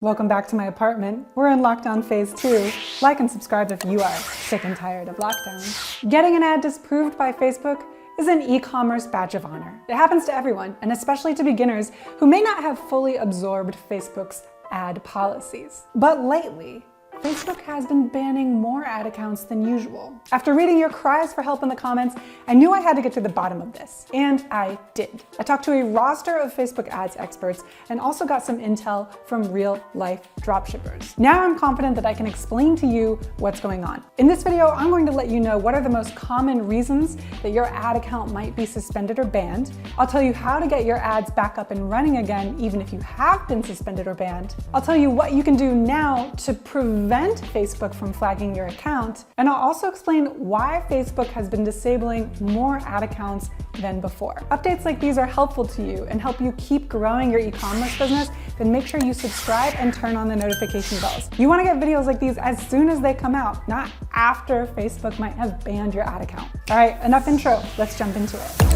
Welcome back to my apartment. We're in lockdown phase 2. Like and subscribe if you are sick and tired of lockdown. Getting an ad disapproved by Facebook is an e-commerce badge of honor. It happens to everyone, and especially to beginners who may not have fully absorbed Facebook's ad policies. But lately, Facebook has been banning more ad accounts than usual. After reading your cries for help in the comments, I knew I had to get to the bottom of this, and I did. I talked to a roster of Facebook ads experts and also got some intel from real-life dropshippers. Now I'm confident that I can explain to you what's going on. In this video, I'm going to let you know what are the most common reasons that your ad account might be suspended or banned. I'll tell you how to get your ads back up and running again, even if you have been suspended or banned. I'll tell you what you can do now to prevent Facebook from flagging your account, and I'll also explain why Facebook has been disabling more ad accounts than before. Updates like these are helpful to you and help you keep growing your e-commerce business, then make sure you subscribe and turn on the notification bells. You want to get videos like these as soon as they come out, not after Facebook might have banned your ad account. All right, enough intro, let's jump into it.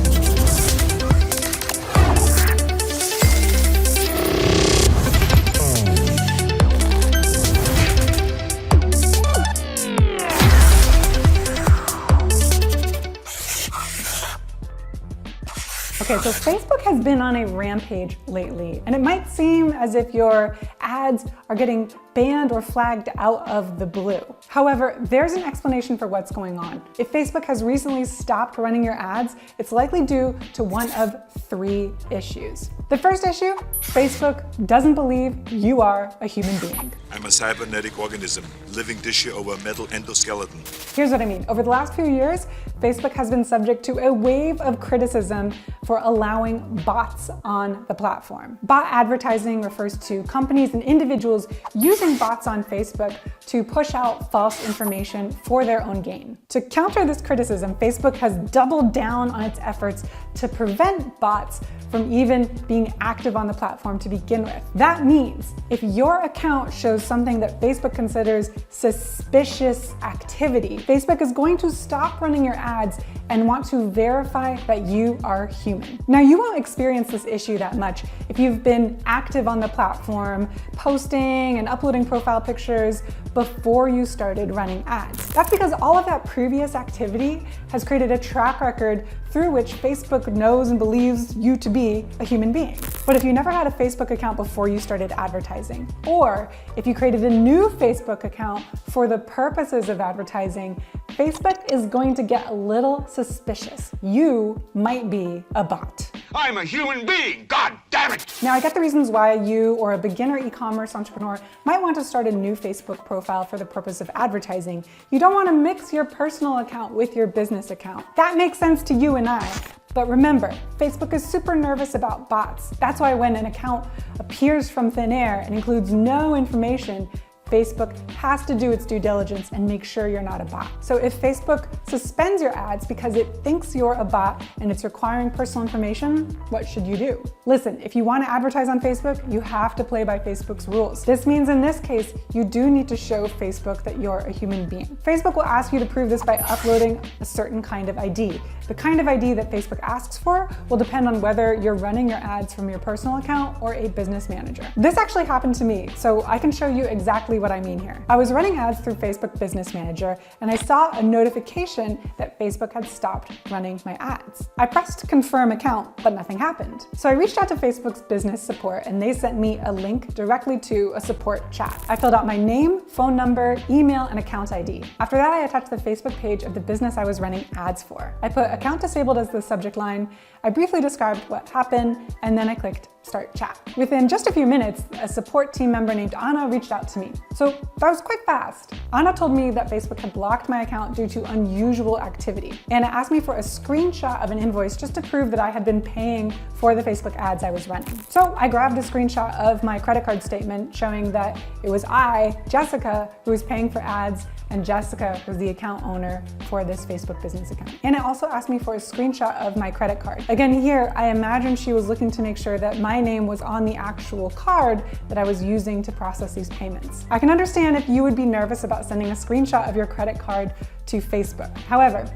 Okay, so Facebook has been on a rampage lately, and it might seem as if your ads are getting banned or flagged out of the blue. However, there's an explanation for what's going on. If Facebook has recently stopped running your ads, it's likely due to one of 3 issues. The first issue, Facebook doesn't believe you are a human being. I'm a cybernetic organism, living tissue over a metal endoskeleton. Here's what I mean. Over the last few years, Facebook has been subject to a wave of criticism for allowing bots on the platform. Bot advertising refers to companies and individuals using bots on Facebook to push out false information for their own gain. To counter this criticism, Facebook has doubled down on its efforts to prevent bots from even being active on the platform to begin with. That means if your account shows something that Facebook considers suspicious activity, Facebook is going to stop running your ads and want to verify that you are human. Now, you won't experience this issue that much if you've been active on the platform, posting and uploading profile pictures before you started running ads. That's because all of that previous activity has created a track record through which Facebook knows and believes you to be a human being. But if you never had a Facebook account before you started advertising, or if you created a new Facebook account for the purposes of advertising, Facebook is going to get a little suspicious. You might be a bot. I'm a human being, God damn it! Now, I get the reasons why you or a beginner e-commerce entrepreneur might want to start a new Facebook profile for the purpose of advertising. You don't want to mix your personal account with your business account. That makes sense to you and I. But remember, Facebook is super nervous about bots. That's why when an account appears from thin air and includes no information, Facebook has to do its due diligence and make sure you're not a bot. So if Facebook suspends your ads because it thinks you're a bot and it's requiring personal information, what should you do? Listen, if you want to advertise on Facebook, you have to play by Facebook's rules. This means in this case, you do need to show Facebook that you're a human being. Facebook will ask you to prove this by uploading a certain kind of ID. The kind of ID that Facebook asks for will depend on whether you're running your ads from your personal account or a business manager. This actually happened to me, so I can show you exactly what I mean here. I was running ads through Facebook Business Manager, and I saw a notification that Facebook had stopped running my ads. I pressed confirm account, but nothing happened. So I reached out to Facebook's business support, and they sent me a link directly to a support chat. I filled out my name, phone number, email, and account ID. After that, I attached the Facebook page of the business I was running ads for. I put account disabled as the subject line. I briefly described what happened, and then I clicked start chat. Within just a few minutes, a support team member named Anna reached out to me. So that was quite fast. Anna told me that Facebook had blocked my account due to unusual activity. Anna asked me for a screenshot of an invoice just to prove that I had been paying for the Facebook ads I was running. So I grabbed a screenshot of my credit card statement showing that it was I, Jessica, who was paying for ads, and Jessica was the account owner for this Facebook business account. Anna also asked me for a screenshot of my credit card. Again, here, I imagine she was looking to make sure that my name was on the actual card that I was using to process these payments. I can understand if you would be nervous about sending a screenshot of your credit card to Facebook. However,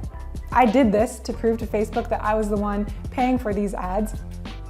I did this to prove to Facebook that I was the one paying for these ads,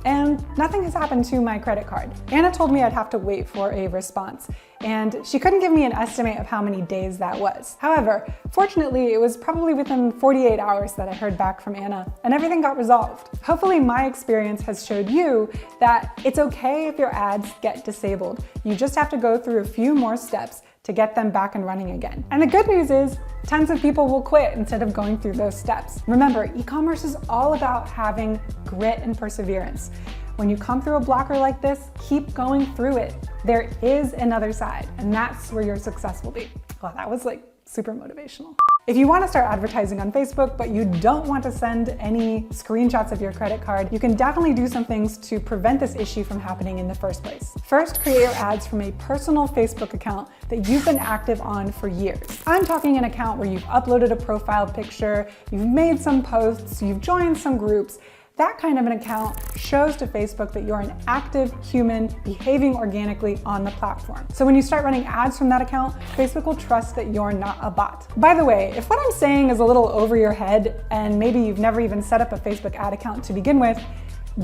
and nothing has happened to my credit card. Anna told me I'd have to wait for a response, and she couldn't give me an estimate of how many days that was. However, fortunately, it was probably within 48 hours that I heard back from Anna, and everything got resolved. Hopefully my experience has showed you that it's okay if your ads get disabled. You just have to go through a few more steps to get them back and running again. And the good news is, tons of people will quit instead of going through those steps. Remember, e-commerce is all about having grit and perseverance. When you come through a blocker like this, keep going through it. There is another side, and that's where your success will be. Well, that was like super motivational. If you want to start advertising on Facebook, but you don't want to send any screenshots of your credit card, you can definitely do some things to prevent this issue from happening in the first place. First, create your ads from a personal Facebook account that you've been active on for years. I'm talking an account where you've uploaded a profile picture, you've made some posts, you've joined some groups. That kind of an account shows to Facebook that you're an active human behaving organically on the platform. So when you start running ads from that account, Facebook will trust that you're not a bot. By the way, if what I'm saying is a little over your head and maybe you've never even set up a Facebook ad account to begin with,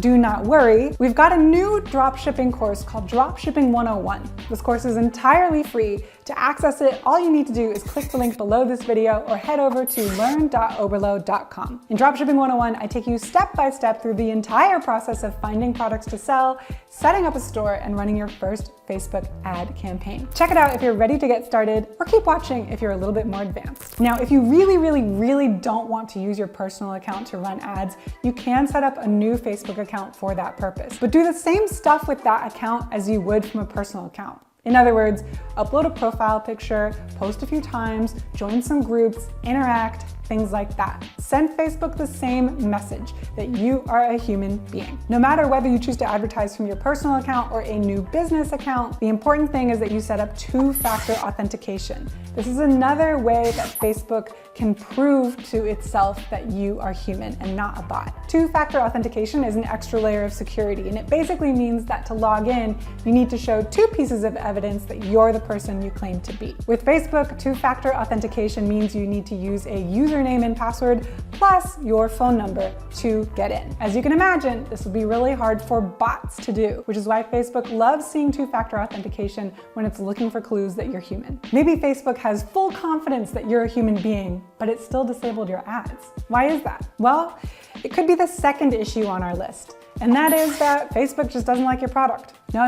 do not worry. We've got a new dropshipping course called Dropshipping 101. This course is entirely free. To access it, all you need to do is click the link below this video or head over to learn.oberlo.com. In Dropshipping 101, I take you step by step through the entire process of finding products to sell, setting up a store, and running your first Facebook ad campaign. Check it out if you're ready to get started, or keep watching if you're a little bit more advanced. Now, if you really don't want to use your personal account to run ads, you can set up a new Facebook account for that purpose. But do the same stuff with that account as you would from a personal account. In other words, upload a profile picture, post a few times, join some groups, interact, things like that. Send Facebook the same message that you are a human being. No matter whether you choose to advertise from your personal account or a new business account, the important thing is that you set up two-factor authentication. This is another way that Facebook can prove to itself that you are human and not a bot. Two-factor authentication is an extra layer of security, and it basically means that to log in, you need to show two pieces of evidence that you're the person you claim to be. With Facebook, two-factor authentication means you need to use a username and password plus your phone number to get in. As you can imagine, this will be really hard for bots to do, which is why Facebook loves seeing two-factor authentication when it's looking for clues that you're human. Maybe Facebook has full confidence that you're a human being, but it still disabled your ads. Why is that? Well, it could be the second issue on our list, and that is that Facebook just doesn't like your product. No.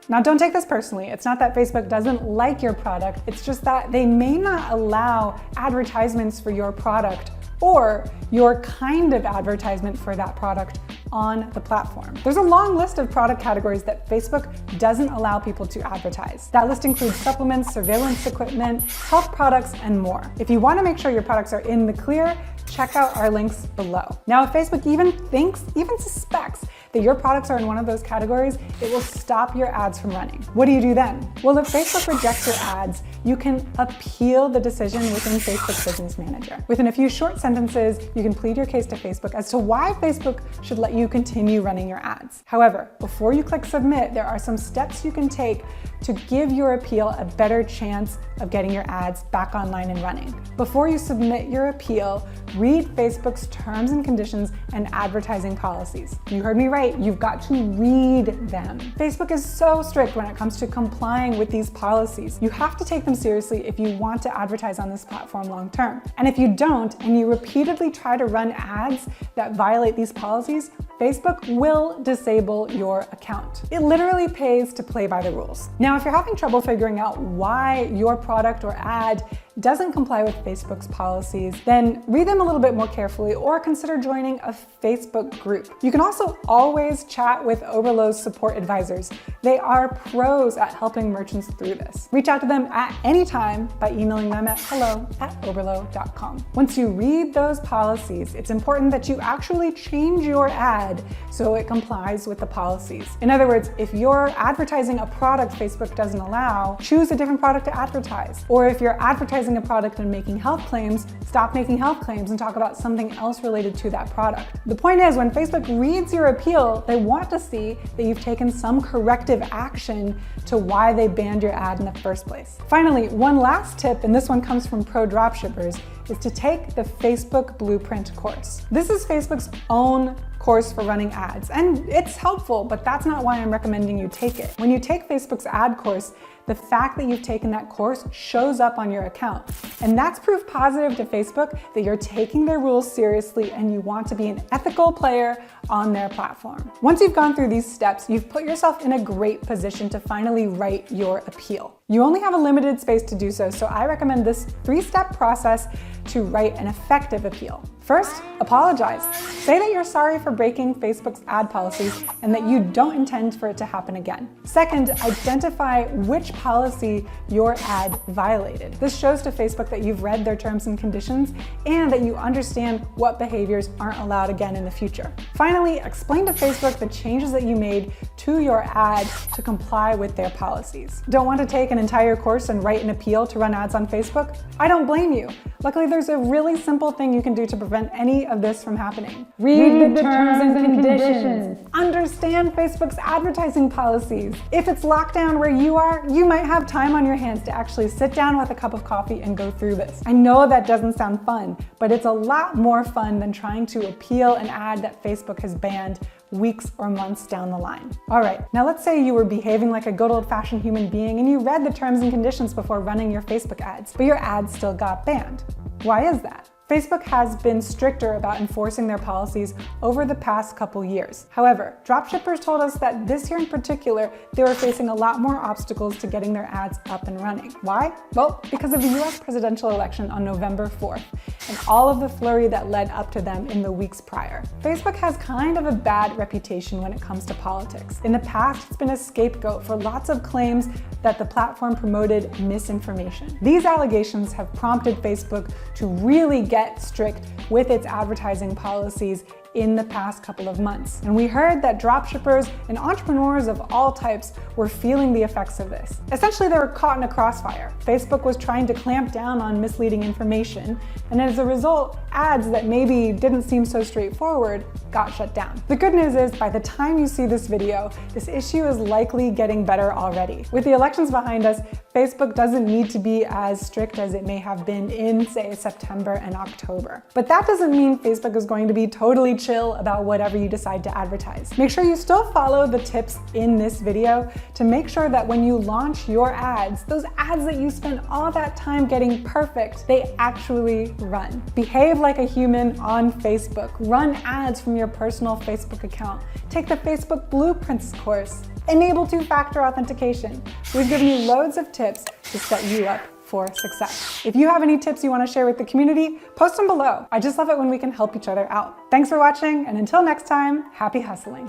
Now don't take this personally. It's not that Facebook doesn't like your product, it's just that they may not allow advertisements for your product or your kind of advertisement for that product on the platform. There's a long list of product categories that Facebook doesn't allow people to advertise. That list includes supplements, surveillance equipment, health products, and more. If you want to make sure your products are in the clear, check out our links below. Now, if Facebook even suspects that your products are in one of those categories, it will stop your ads from running. What do you do then? Well, if Facebook rejects your ads, you can appeal the decision within Facebook Business Manager. Within a few short sentences, you can plead your case to Facebook as to why Facebook should let you continue running your ads. However, before you click submit, there are some steps you can take to give your appeal a better chance of getting your ads back online and running. Before you submit your appeal, read Facebook's terms and conditions and advertising policies. You heard me right, you've got to read them. Facebook is so strict when it comes to complying with these policies. You have to take them seriously if you want to advertise on this platform long term. And if you don't, and you repeatedly try to run ads that violate these policies, Facebook will disable your account. It literally pays to play by the rules. Now, if you're having trouble figuring out why your product or ad doesn't comply with Facebook's policies, then read them a little bit more carefully or consider joining a Facebook group. You can also always chat with Oberlo's support advisors. They are pros at helping merchants through this. Reach out to them at any time by emailing them at hello@oberlo.com. Once you read those policies, it's important that you actually change your ad so it complies with the policies. In other words, if you're advertising a product Facebook doesn't allow, choose a different product to advertise. Or if you're advertising a product and making health claims, stop making health claims and talk about something else related to that product. The point is, when Facebook reads your appeal, they want to see that you've taken some corrective action to why they banned your ad in the first place. Finally, one last tip, and this one comes from pro dropshippers, is to take the Facebook Blueprint course. This is Facebook's own course for running ads, and it's helpful, but that's not why I'm recommending you take it. When you take Facebook's ad course, the fact that you've taken that course shows up on your account. And that's proof positive to Facebook that you're taking their rules seriously and you want to be an ethical player on their platform. Once you've gone through these steps, you've put yourself in a great position to finally write your appeal. You only have a limited space to do so, so I recommend this 3-step process to write an effective appeal. First, apologize. Say that you're sorry for breaking Facebook's ad policies and that you don't intend for it to happen again. Second, identify which policy your ad violated. This shows to Facebook that you've read their terms and conditions and that you understand what behaviors aren't allowed again in the future. Finally, explain to Facebook the changes that you made to your ad to comply with their policies. Don't want to take an entire course and write an appeal to run ads on Facebook? I don't blame you. Luckily, there's a really simple thing you can do to prevent any of this from happening. Read the terms and conditions. Understand Facebook's advertising policies. If it's lockdown where you are, you might have time on your hands to actually sit down with a cup of coffee and go through this. I know that doesn't sound fun, but it's a lot more fun than trying to appeal an ad that Facebook has banned weeks or months down the line. All right, now let's say you were behaving like a good old-fashioned human being and you read the terms and conditions before running your Facebook ads, but your ads still got banned. Why is that? Facebook has been stricter about enforcing their policies over the past couple years. However, dropshippers told us that this year in particular, they were facing a lot more obstacles to getting their ads up and running. Why? Well, because of the US presidential election on November 4th and all of the flurry that led up to them in the weeks prior. Facebook has kind of a bad reputation when it comes to politics. In the past, it's been a scapegoat for lots of claims that the platform promoted misinformation. These allegations have prompted Facebook to really get strict with its advertising policies in the past couple of months. And we heard that dropshippers and entrepreneurs of all types were feeling the effects of this. Essentially, they were caught in a crossfire. Facebook was trying to clamp down on misleading information, and as a result, ads that maybe didn't seem so straightforward got shut down. The good news is, by the time you see this video, this issue is likely getting better already. With the elections behind us, Facebook doesn't need to be as strict as it may have been in, say, September and October. But that doesn't mean Facebook is going to be totally chill about whatever you decide to advertise. Make sure you still follow the tips in this video to make sure that when you launch your ads, those ads that you spent all that time getting perfect, they actually run. Behave like a human on Facebook. Run ads from your personal Facebook account. Take the Facebook Blueprints course. Enable 2-factor authentication. We've given you loads of tips to set you up for success. If you have any tips you want to share with the community, post them below. I just love it when we can help each other out. Thanks for watching, and until next time, happy hustling.